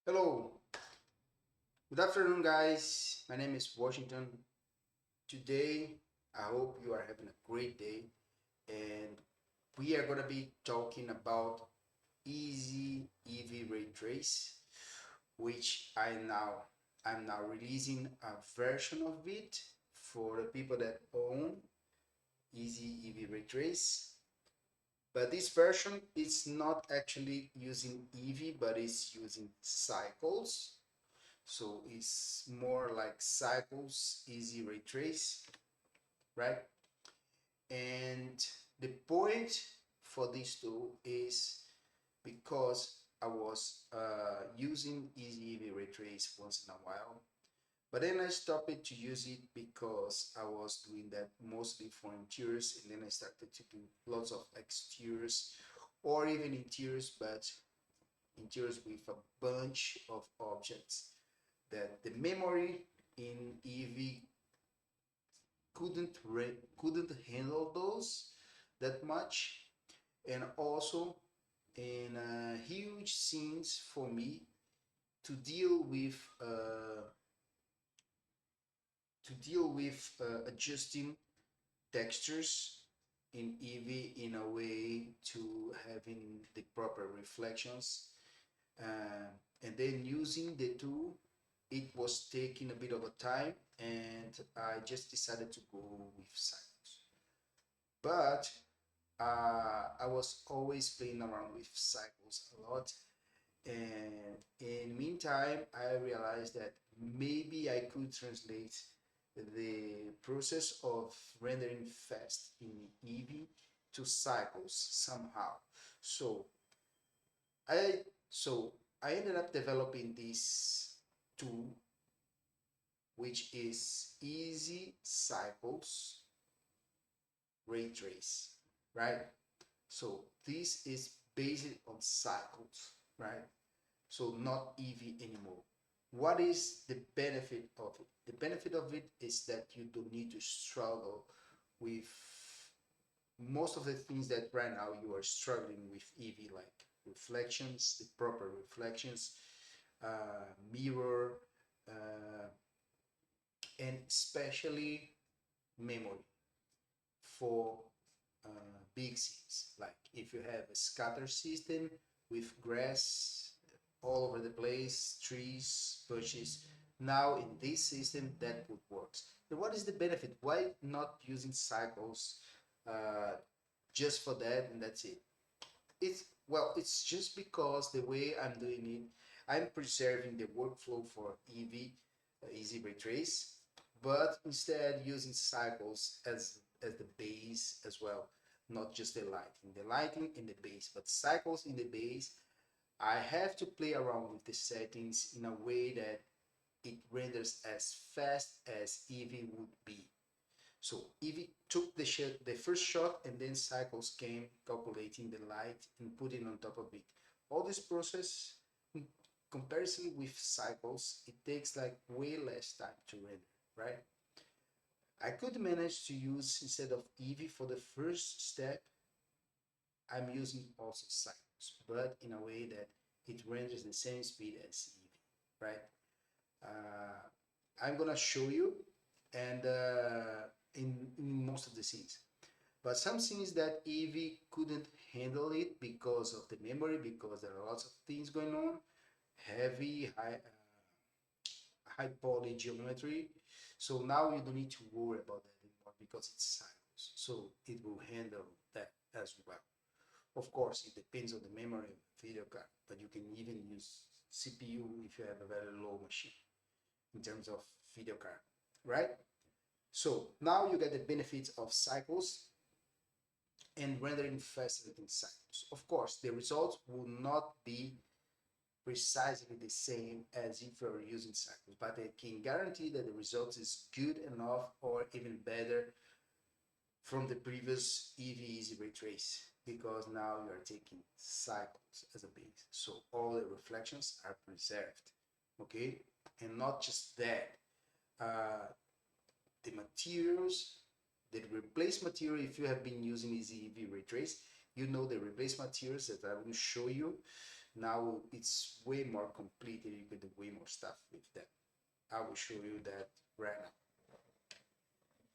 Hello, good afternoon, guys. My name is Washington. Today, I hope you are having a great day, and we are gonna be talking about Eevee Raytrace, which I'm now releasing a version of it for the people that own Eevee Raytrace. But this version is not actually using Eevee, but it's using cycles. So it's more like cycles, Eevee Raytrace, right? And the point for this tool is because I was using Eevee Raytrace once in a while, but then I stopped to use it because I was doing that mostly for interiors, and then I started to do lots of exteriors or even interiors, but interiors with a bunch of objects that the memory in Eevee couldn't handle those that much, and also in huge scenes for me to deal with adjusting textures in Eevee in a way to having the proper reflections, uh, and then using the tool. It was taking a bit of a time, and I just decided to go with cycles. But I was always playing around with cycles a lot, and in the meantime, I realized that maybe I could translate the process of rendering fast in Eevee to cycles somehow. So I I ended up developing this tool, which is Easy Cycles Raytrace, right? So this is based on cycles, right? So not Eevee anymore. What is the benefit of it? The benefit of it is that you don't need to struggle with most of the things that right now you are struggling with Eevee, like reflections, the proper reflections, mirror, uh, and especially memory for big scenes. Like if you have a scatter system with grass all over the place, trees, bushes. Now in this system that would work. So what is the benefit? Why not using cycles uh, just for that and that's it? It's just because the way I'm doing it, I'm preserving the workflow for Eevee, Easy Raytrace, but instead using cycles as the base as well, not just the lighting in the base, but cycles in the base. I have to play around with the settings in a way that it renders as fast as Eevee would be. So Eevee took the first shot, and then cycles came calculating the light and putting on top of it. All this process, in comparison with cycles, it takes like way less time to render, right? I could manage to use, instead of Eevee for the first step, I'm using also cycles, but in a way that it renders the same speed as Eevee, right? Uh, I'm gonna show you, and in most of the scenes. But some scenes that Eevee couldn't handle it because of the memory, because there are lots of things going on, heavy, high poly geometry. So now you don't need to worry about that anymore because it's cycles. So it will handle that as well. Of course, it depends on the memory of the video card, but you can even use CPU if you have a very low machine in terms of video card, right? So now you get the benefits of cycles and rendering faster than cycles. Of course, the results will not be precisely the same as if you're using cycles, but I can guarantee that the result is good enough or even better from the previous Eevee Easy Raytrace, because now you are taking cycles as a base. So all the reflections are preserved, okay? And not just that, uh, the materials, the replace material, if you have been using Eevee Raytrace, you know the replace materials that I will show you. Now it's way more complete and you can do way more stuff with them. I will show you that right now.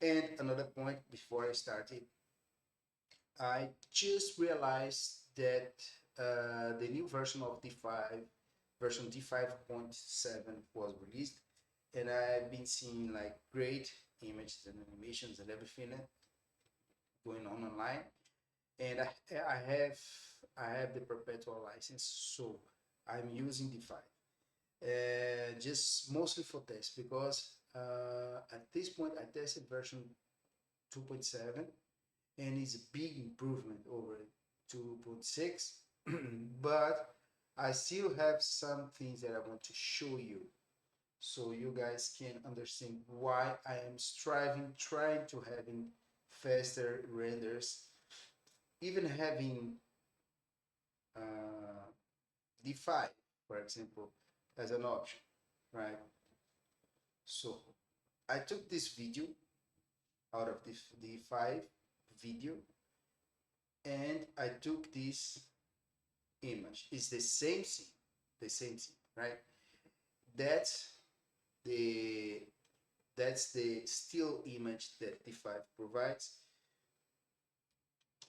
And another point before I started, I just realized that the new version of D5, version D5.7 was released, and I've been seeing like great images and animations and everything going on online. And I have the perpetual license, so I'm using D5. Just mostly for test because at this point I tested version 2.7 and it's a big improvement over 2.6 but I still have some things that I want to show you so you guys can understand why I am trying to having faster renders, even having uh, D5 for example as an option, right? So I took this video out of the five video and I took this image. It's the same scene, right? That's the that's the still image that D5 provides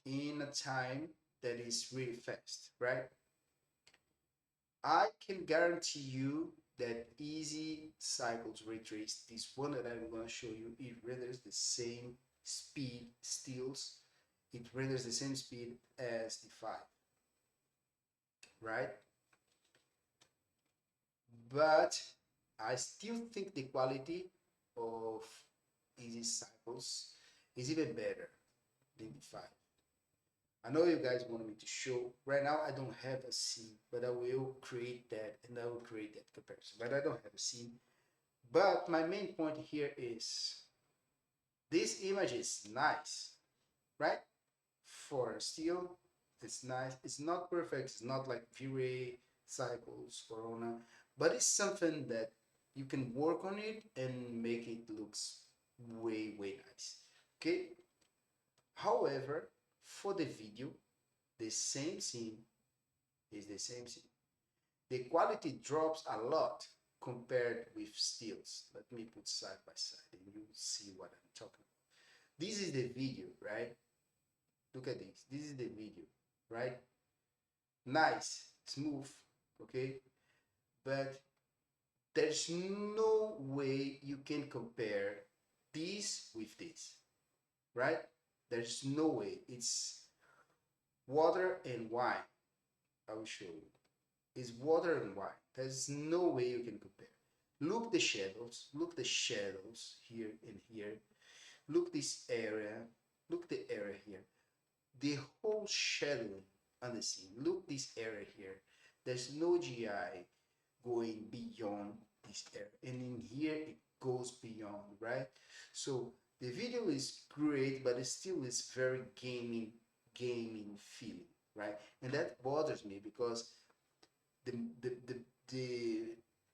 in a time that is really fast, right? I can guarantee you that Eevee Cycles Raytrace, this one that I'm going to show you, it renders the same speed stills. It renders the same speed as the 5, right? But I still think the quality of Eevee Cycles is even better than the 5. I know you guys want me to show. Right now, I don't have a scene, but I will create that and I will create that comparison. But I don't have a scene. But my main point here is this image is nice, right? For still, it's nice. It's not perfect. It's not like V-Ray, Cycles, Corona, but it's something that you can work on it and make it looks way, way nice. Okay. However, for the video, the same scene is the same scene. The quality drops a lot compared with stills. Let me put side by side and you will see what I'm talking about. This is the video, right? Look at this. This is the video, right? Nice, smooth, okay? But there's no way you can compare this with this, right? There's no way. It's water and wine. I will show you. It's water and wine. There's no way you can compare. Look the shadows. Look the shadows here and here. Look this area. Look the area here. The whole shadowing on the scene. Look this area here. There's no GI going beyond this area. And in here it goes beyond, right? So the video is great, but it still is very gaming feeling, right? And that bothers me because the the the the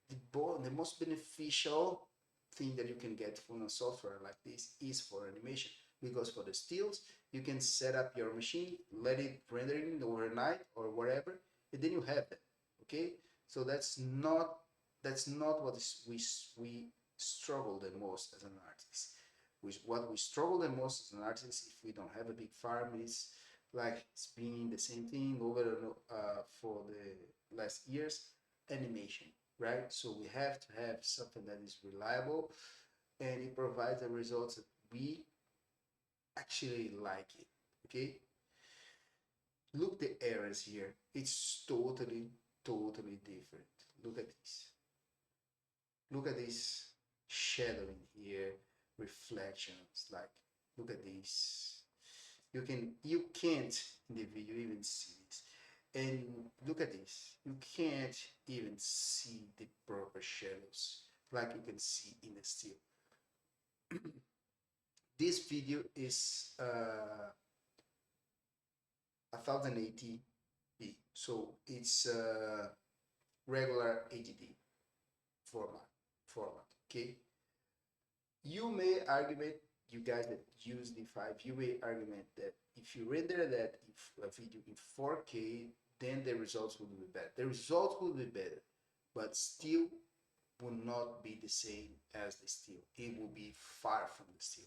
the most beneficial thing that you can get from a software like this is for animation, because for the stills you can set up your machine, let it rendering overnight or whatever, and then you have them. Okay, so that's not what we struggle the most as an artist. What we struggle the most as an artist, if we don't have a big farm, is like it's been the same thing over for the last years, animation, right? So we have to have something that is reliable and it provides the results that we actually like it. Okay, look the areas here. It's totally different. Look at this. Look at this shadowing here, reflections. Like, look at this. You can't in the video even see this. And look at this. You can't even see the proper shadows like you can see in the still. This video is 1080p, so it's regular HDD format. Okay, you may argument, you guys that use D5, you may argument that if you render that if a video in 4K, then the results will be better. The results will be better, but still will not be the same as the steel. It will be far from the steel.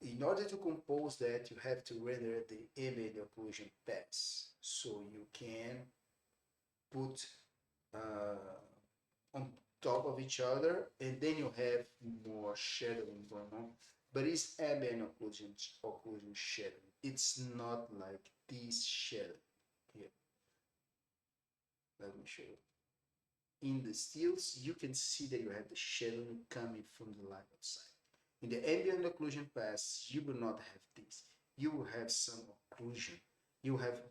In order to compose that, you have to render the ambient occlusion paths. So you can put on top of each other, and then you have more shadowing going on. But it's ambient occlusion shadowing. It's not like this shadow here. Let me show you. In the steels, you can see that you have the shadowing coming from the light outside. In the ambient occlusion paths, you will not have this. You will have some occlusion. You have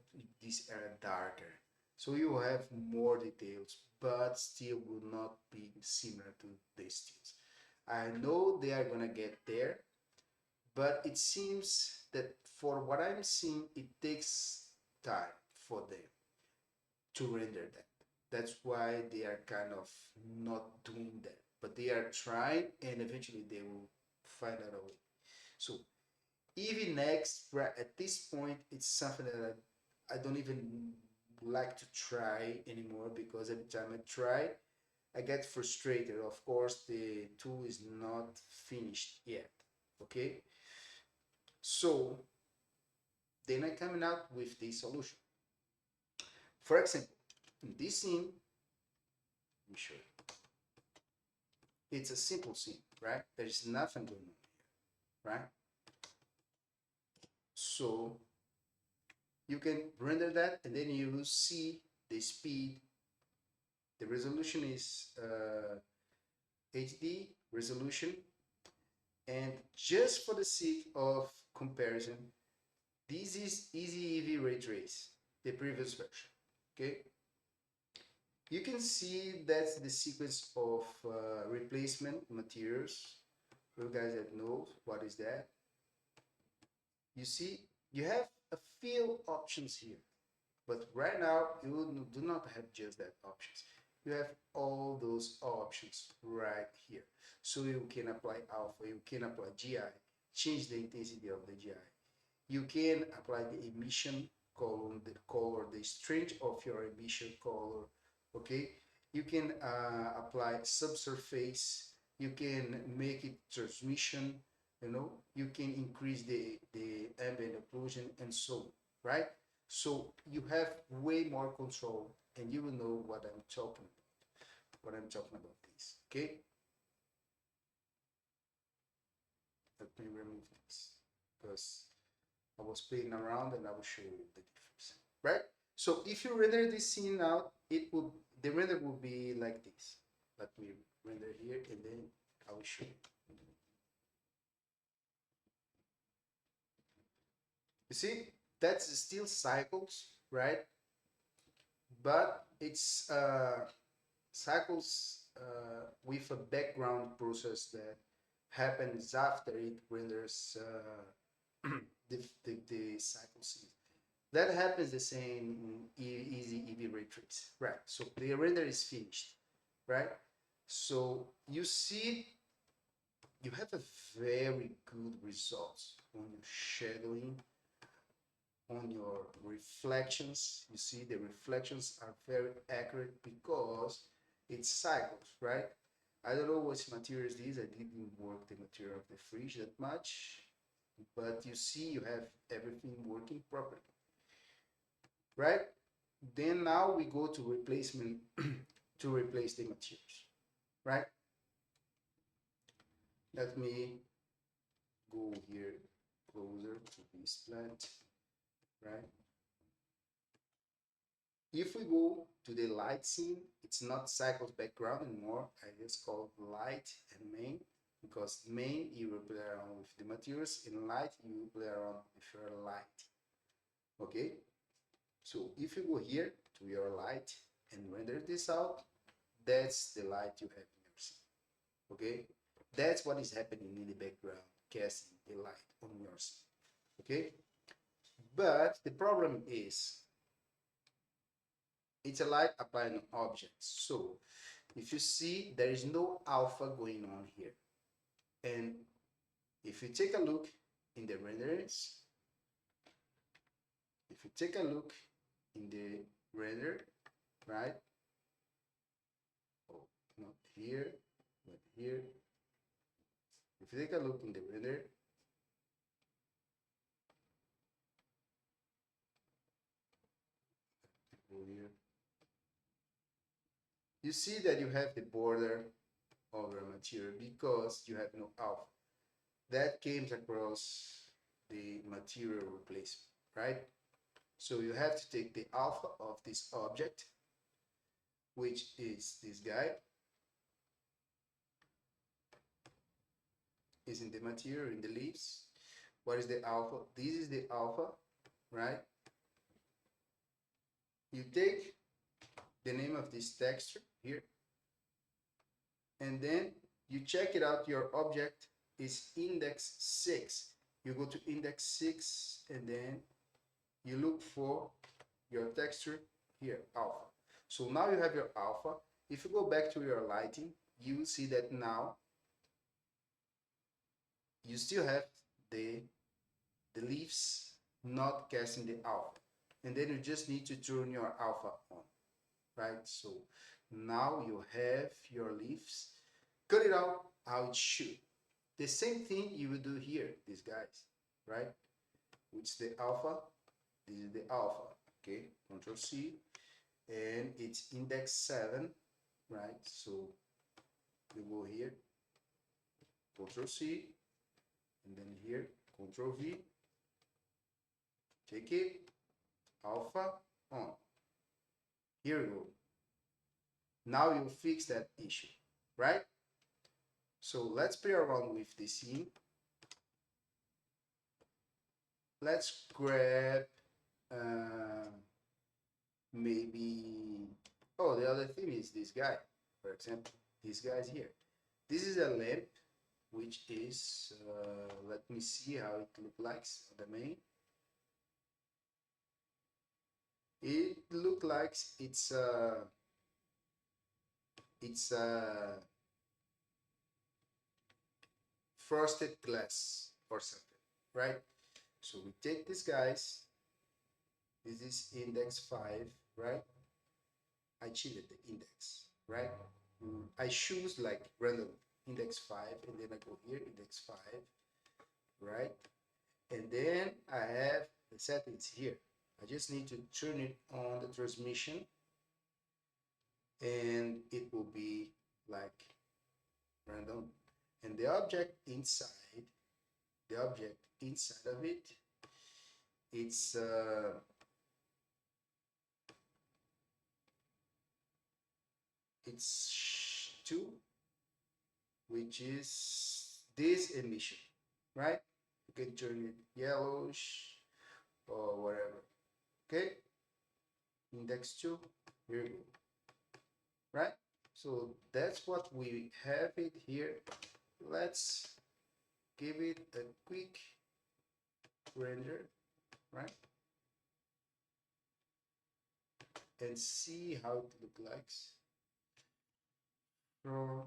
this area darker. So you will have more details, but still will not be similar to the steels. I know they are gonna get there, but it seems that for what I'm seeing, it takes time for them to render that. That's why they are kind of not doing that, but they are trying, and eventually they will find out a way. So Eevee Next, right at this point, it's something that I don't even like to try anymore, because every time I try, I get frustrated. Of course, the tool is not finished yet. Okay, so then I coming out with this solution. For example, in this scene, let me show you. It's a simple scene, right? There is nothing going on here, right? So you can render that, and then you will see the speed. The resolution is HD resolution, and just for the sake of comparison, this is Eevee Raytrace, the previous version. Okay, you can see that's the sequence of replacement materials. For you guys that know what is that, you see you have a few options here, but right now you do not have just that options. You have all those options right here. So you can apply alpha, you can apply GI, change the intensity of the GI. You can apply the emission color, the strength of your emission color. Okay, you can apply subsurface. You can make it transmission. You know, you can increase the ambient occlusion and so on, right? So you have way more control, and you will know what I'm talking about. What I'm talking about this. Okay. Let me remove this because I was playing around, and I will show you the difference, right? So if you render this scene out, the render will be like this. Let me render here, and then I will show you. You see, that's still cycles, right? But it's cycles with a background process that happens after it renders the cycle scene. That happens the same in Eevee Raytrace, right? So the render is finished, right? So you see, you have a very good results on your shadowing, on your reflections. You see the reflections are very accurate because it's cycles, right? I don't know what materials these. I didn't work the material of the fridge that much, but you see you have everything working properly, right? Then now we go to replacement to replace the materials, right? Let me go here closer to this plant, right? If we go to the light scene, it's not cycles background anymore. I just call light and main, because main you will play around with the materials, in light you will play around with your light. Okay, so if you go here to your light and render this out, that's the light you have in your scene. Okay, that's what is happening in the background, casting the light on your scene. Okay, but the problem is it's a light applied on objects. So if you see, there is no alpha going on here. And if you take a look in the renderings, if you take a look in the render, right? Oh, not here, but here. If you take a look in the render, go here, you see that you have the border of your material because you have no alpha. That came across the material replacement, right? So you have to take the alpha of this object, which is this guy, is in the material, in the leaves. What is the alpha? This is the alpha, right? You take the name of this texture here, and then you check it out. Your object is index 6. You go to index 6, and then you look for your texture here, alpha. So now you have your alpha. If you go back to your lighting, you will see that now you still have the leaves not casting the alpha. And then you just need to turn your alpha on, right? So now you have your leaves. Cut it out how it should. The same thing you will do here, these guys, right? Which is the alpha. This is the alpha, okay? Control C, and it's index 7, right? So you go here, Control C, and then here, Control V, take it, alpha on. Here we go. Now you fix that issue, right? So let's play around with the scene. Let's grab maybe, oh, the other thing is this guy, for example, this guy's here. This is a lamp, which is, let me see how it looks like on the main. It looks like it's frosted glass or something, right? So we take these guys. This is index 5, right? I cheated the index, right? I choose like random index 5, and then I go here, index 5, right? And then I have the settings here. I just need to turn it on the transmission, and it will be like random. And the object inside of it, it's it's 2, which is this emission, right? You can turn it yellowish or whatever. Okay, index 2, here we go, right? So that's what we have it here. Let's give it a quick render, right? And see how it looks like from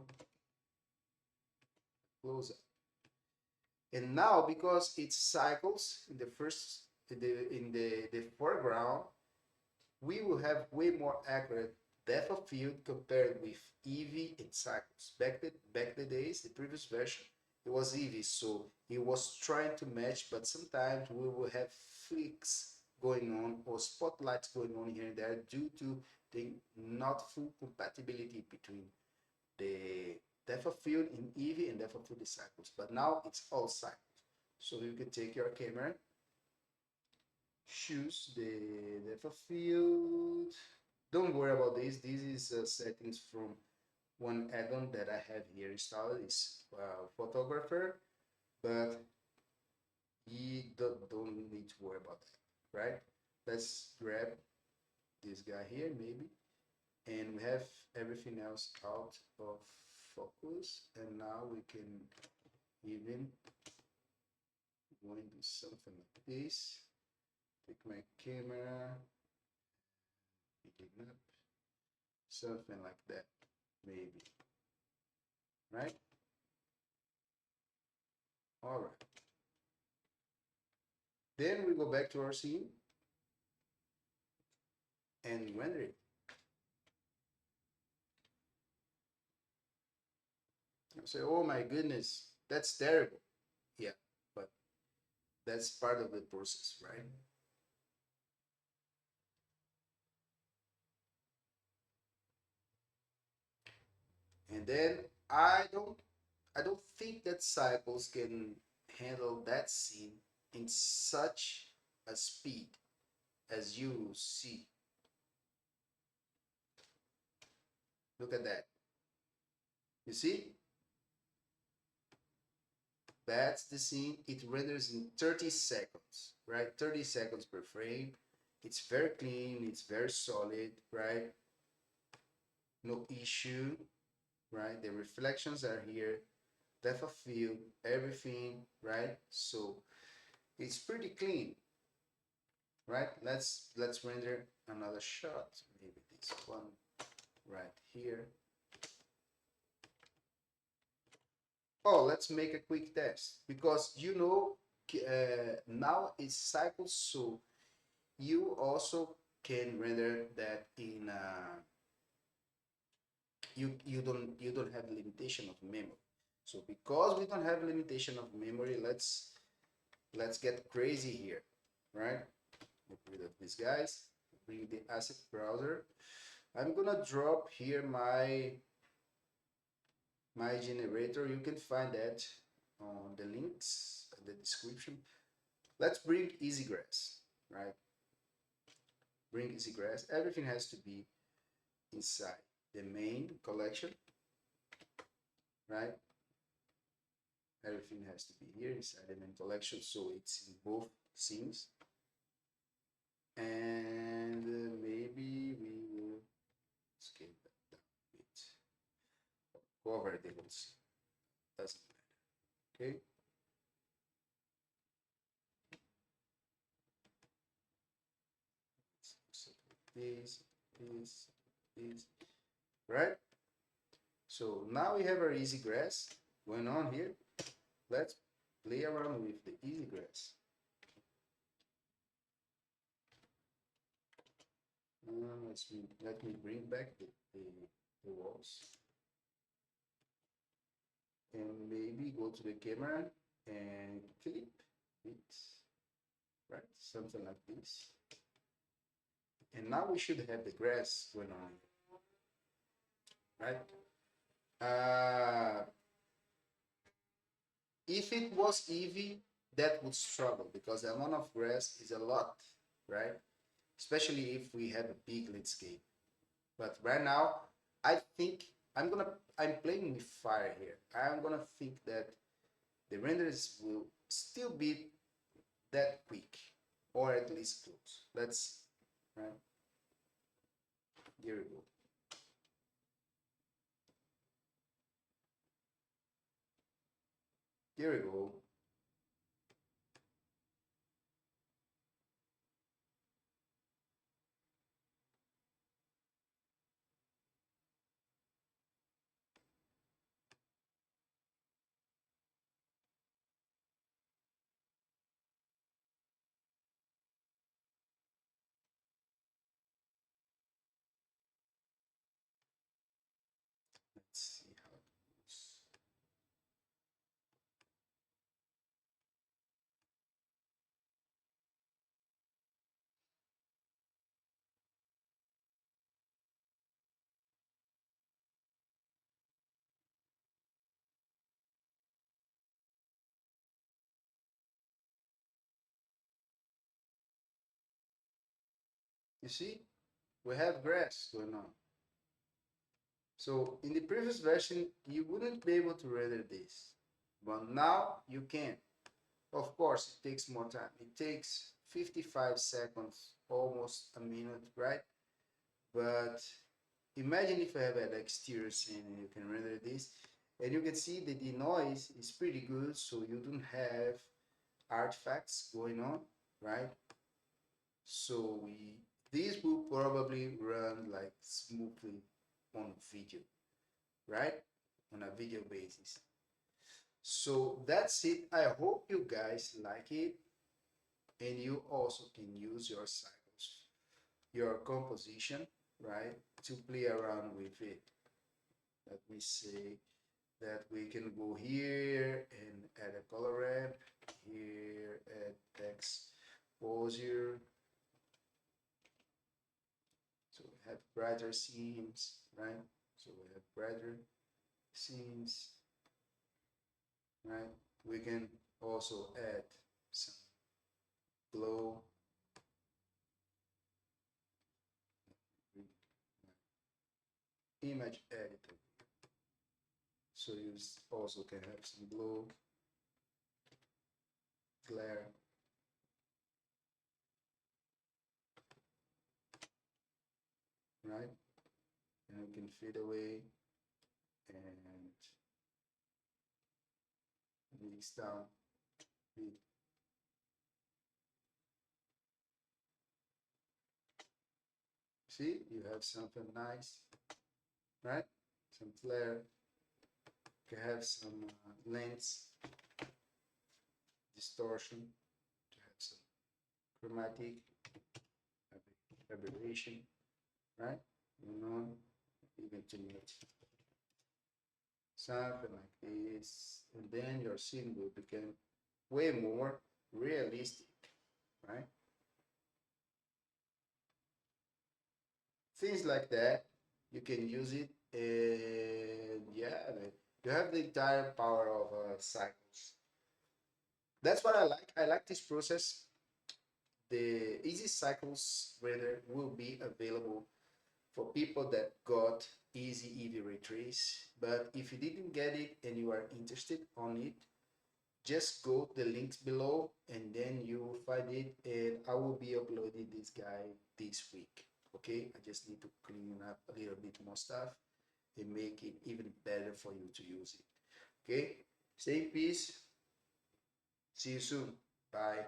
close up. And now, because it cycles in the first in the foreground, we will have way more accurate depth of field compared with Eevee and cycles. Back the days, the previous version, it was Eevee, so it was trying to match, but sometimes we will have flicks going on or spotlights going on here and there due to the not full compatibility between the depth of field in Eevee and depth of field in cycles. But now it's all cycles. So you can take your camera, choose the depth of field. Don't worry about this. This is settings from one add-on that I have here installed. It's photographer, but you don't need to worry about that, right? Let's grab this guy here, maybe, and we have everything else out of focus, and now we can even go and do something like this. Take my camera, pick it up, something like that, maybe, right? All right. Then we go back to our scene. and render it. You say, oh my goodness, that's terrible. Yeah, but that's part of the process, right? And then I don't I don't think that Cycles can handle that scene in such a speed as you see. Look at that. You see? That's the scene. It renders in 30 seconds, right? 30 seconds per frame. It's very clean, it's very solid, right? No issue, right? The reflections are here, depth of field, everything, right? So it's pretty clean, right? Let's render another shot. Maybe this one right here. Oh, let's make a quick test because now it's cycles, so you also can render that in you don't have limitation of memory. So because we don't have limitation of memory, let's get crazy here, right? Get rid of these guys. Bring the asset browser. I'm gonna drop here my generator. You can find that on the links in the description. Let's bring EasyGrass, right? Bring EasyGrass. Everything has to be inside the main collection, right? Everything has to be here inside the main collection, so it's in both scenes. And maybe we will scale that down a bit. Cover the whole scene. Doesn't matter. Okay. So this, this, this, right? So now we have our easy grass going on here. Let's play around with the easy grass. Let me bring back the walls and maybe go to the camera and clip it, right? Something like this. And now we should have the grass going on, right? If it was Eevee, that would struggle because the amount of grass is a lot, right? Especially if we have a big landscape. But right now, I think I'm playing with fire here. I'm gonna think that the renders will still be that quick, or at least close. Let's right. Here we go. Here we go. Let's see how it goes. You see, we have grass going on. So in the previous version, you wouldn't be able to render this, but now you can. Of course, it takes more time. It takes 55 seconds, almost a minute, right? But imagine if I have an exterior scene and you can render this, and you can see that the noise is pretty good, so you don't have artifacts going on, right? So this will probably run like smoothly on video, right? On a video basis. So that's it. I hope you guys like it and you also can use your cycles your composition, right, to play around with it. Let me say that we can go here and add a color ramp, here add exposure, so we have brighter scenes, right? So we have brighter scenes, right? We can also add some glow. Image editor. So you also can have some glow, glare, right? And you can fade away and mix down with see you have something nice, right? Some flare. You can have some lens distortion to have some chromatic aberration, right? You know, even to make something like this, and then your scene will become way more realistic, right? Things like that, you can use it, and yeah, you have the entire power of cycles. That's what I like. I like this process. The Easy Cycles Radar will be available for people that got Easy Eevee Raytrace. But if you didn't get it and you are interested on it, just go to the links below and then you will find it, and I will be uploading this guy this week. Okay, I just need to clean up a little bit more stuff and make it even better for you to use it. Okay, stay in peace. See you soon. Bye.